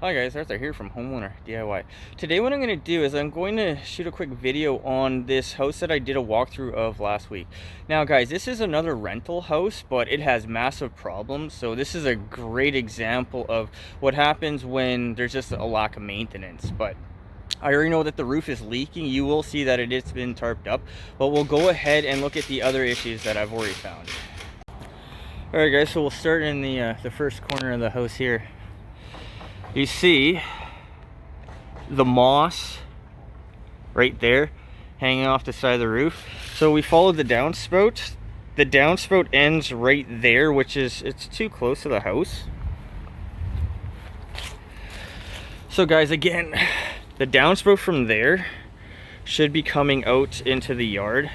Hi guys, Arthur here from Homeowner DIY. Today what I'm going to do is I'm going to shoot a quick video on this house that I did a walkthrough of last week. Now guys, this is another rental house, but it has massive problems. So this is a great example of what happens when there's just a lack of maintenance. But I already know that the roof is leaking. You will see that it's been tarped up, but we'll go ahead and look at the other issues that I've already found. Alright guys, so we'll start in the first corner of the house here. You see the moss right there hanging off the side of the roof. So we followed the downspout. The downspout ends right there, which is, it's too close to the house. So guys, again, the downspout from there should be coming out into the yard,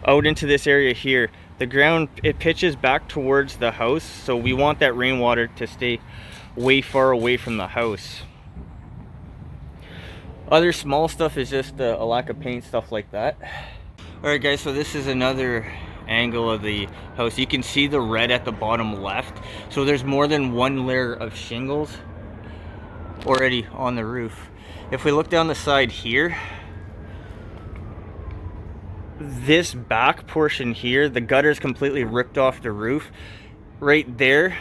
out into this area here. The ground, it pitches back towards the house, so we want that rainwater to stay way far away from the house. Other small stuff is just a lack of paint, stuff like that. Alright guys, so this is another angle of the house. You can see the red at the bottom left. So there's more than one layer of shingles already on the roof. If we look down the side here, this back portion here, the gutter is completely ripped off the roof. Right there,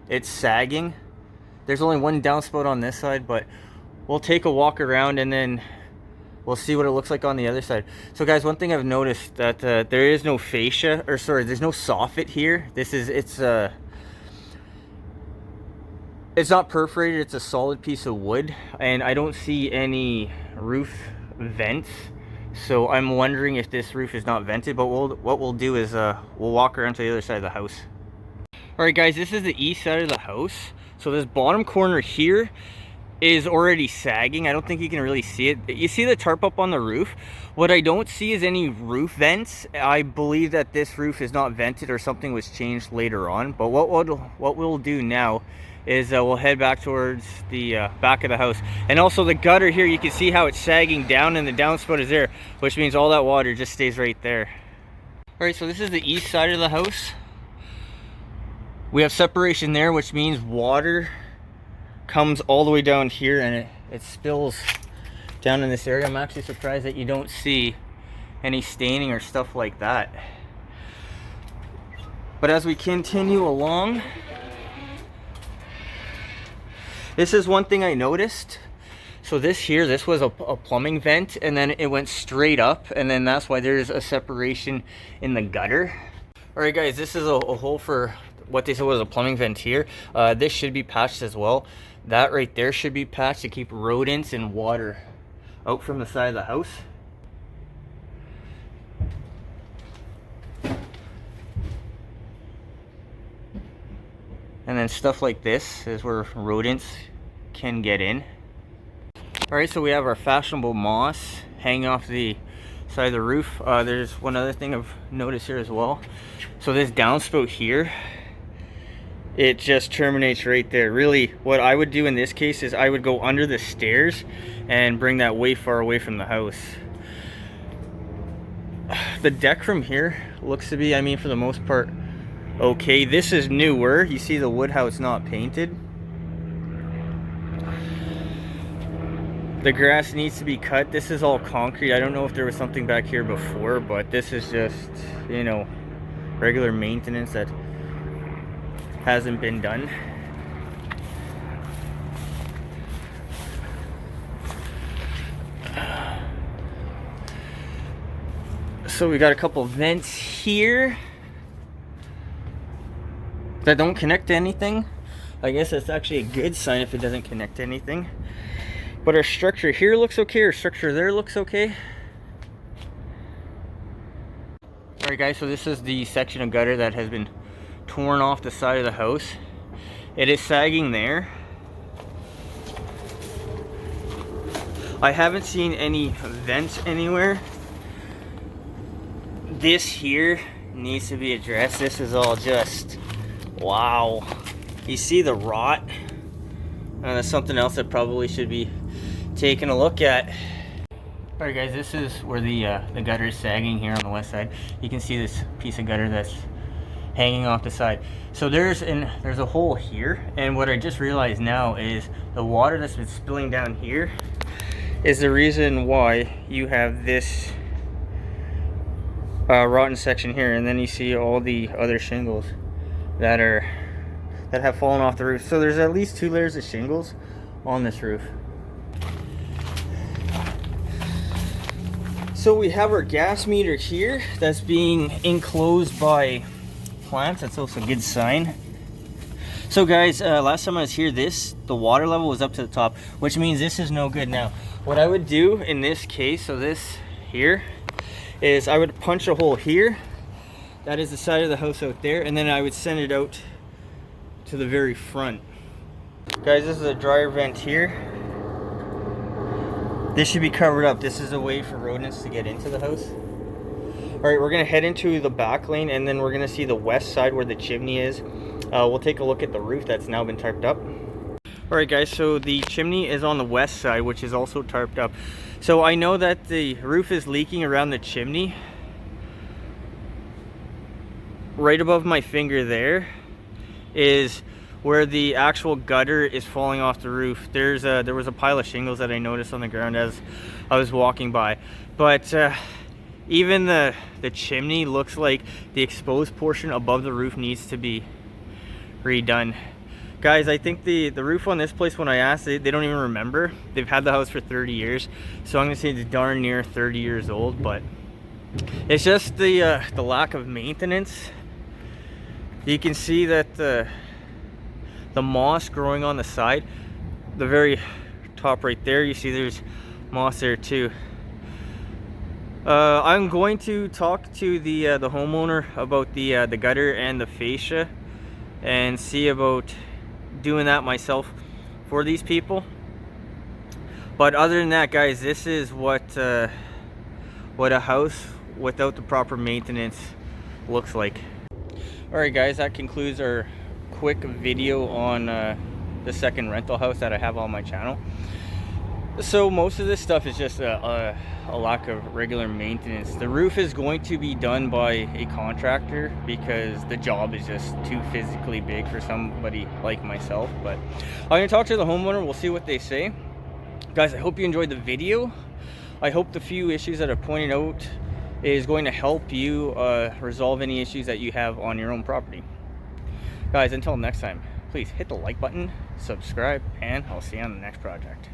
it's sagging. There's only one downspout on this side, but we'll take a walk around and then we'll see what it looks like on the other side. So guys, one thing I've noticed that there is no fascia, or sorry, there's no soffit here. This is, it's not perforated, it's a solid piece of wood, and I don't see any roof vents. So I'm wondering if this roof is not vented, but what we'll do is we'll walk around to the other side of the house. Alright guys, this is the east side of the house. So this bottom corner here is already sagging. I don't think you can really see it. You see the tarp up on the roof. What I don't see is any roof vents. I believe that this roof is not vented or something was changed later on. But what we'll do now is we'll head back towards the back of the house. And also the gutter here, you can see how it's sagging down and the downspout is there, which means all that water just stays right there. Alright, so this is the east side of the house. We have separation there, which means water comes all the way down here and it spills down in this area. I'm actually surprised that you don't see any staining or stuff like that. But as we continue along, this is one thing I noticed. So this was a plumbing vent, and then it went straight up, and then that's why there's a separation in the gutter. Alright guys, this is a hole for what they said was a plumbing vent here. This should be patched as well. That right there should be patched to keep rodents and water out from the side of the house. And then stuff like this is where rodents can get in. Alright, so we have our fashionable moss hanging off the side of the roof. There's one other thing I've noticed here as well. So this downspout here, it just terminates right there. Really, what I would do in this case is I would go under the stairs and bring that way far away from the house. The deck from here looks to be, I mean, for the most part, okay. This is newer. You see the wood, how it's not painted. The grass needs to be cut. This is all concrete. I don't know if there was something back here before, but this is just, you know, regular maintenance that hasn't been done. So we got a couple vents here that don't connect to anything. I guess that's actually a good sign if it doesn't connect to anything. But our structure here looks okay, our structure there looks okay. Alright guys, so this is the section of gutter that has been torn off the side of the house. It is sagging there. I haven't seen any vents anywhere. This here needs to be addressed. This is all just, wow. You see the rot? And that's something else that probably should be taken a look at. Alright guys, this is where the gutter is sagging here on the west side. You can see this piece of gutter that's hanging off the side. So there's a hole here, and what I just realized now is the water that's been spilling down here is the reason why you have this rotten section here, and then you see all the other shingles that have fallen off the roof. So there's at least 2 layers of shingles on this roof. So we have our gas meter here that's being enclosed by plants. That's also a good sign. So guys, last time I was here, the water level was up to the top, which means this is no good now. What I would do in this case, so this here, is I would punch a hole here. That is the side of the house out there, and then I would send it out to the very front. Guys, this is a dryer vent here. This should be covered up. This is a way for rodents to get into the house. All right, we're gonna head into the back lane, and then we're gonna see the west side where the chimney is. We'll take a look at the roof that's now been tarped up. All right guys, so the chimney is on the west side, which is also tarped up. So I know that the roof is leaking around the chimney. Right above my finger there is where the actual gutter is falling off the roof. There was a pile of shingles that I noticed on the ground as I was walking by. But even the chimney looks like the exposed portion above the roof needs to be redone. Guys, I think the roof on this place, when I asked, they don't even remember. They've had the house for 30 years. So I'm gonna say it's darn near 30 years old, but it's just the lack of maintenance. You can see that the moss growing on the side, the very top right there, you see there's moss there too. I'm going to talk to the homeowner about the gutter and the fascia and see about doing that myself for these people. But other than that, guys, this is what a house without the proper maintenance looks like. All right guys, that concludes our quick video on the second rental house that I have on my channel. So most of this stuff is just a lack of regular maintenance. The roof is going to be done by a contractor because the job is just too physically big for somebody like myself. But I'm gonna talk to the homeowner, we'll see what they say. Guys, I hope you enjoyed the video. I hope the few issues that I've pointed out is going to help you resolve any issues that you have on your own property. Guys, until next time, please hit the like button, subscribe, and I'll see you on the next project.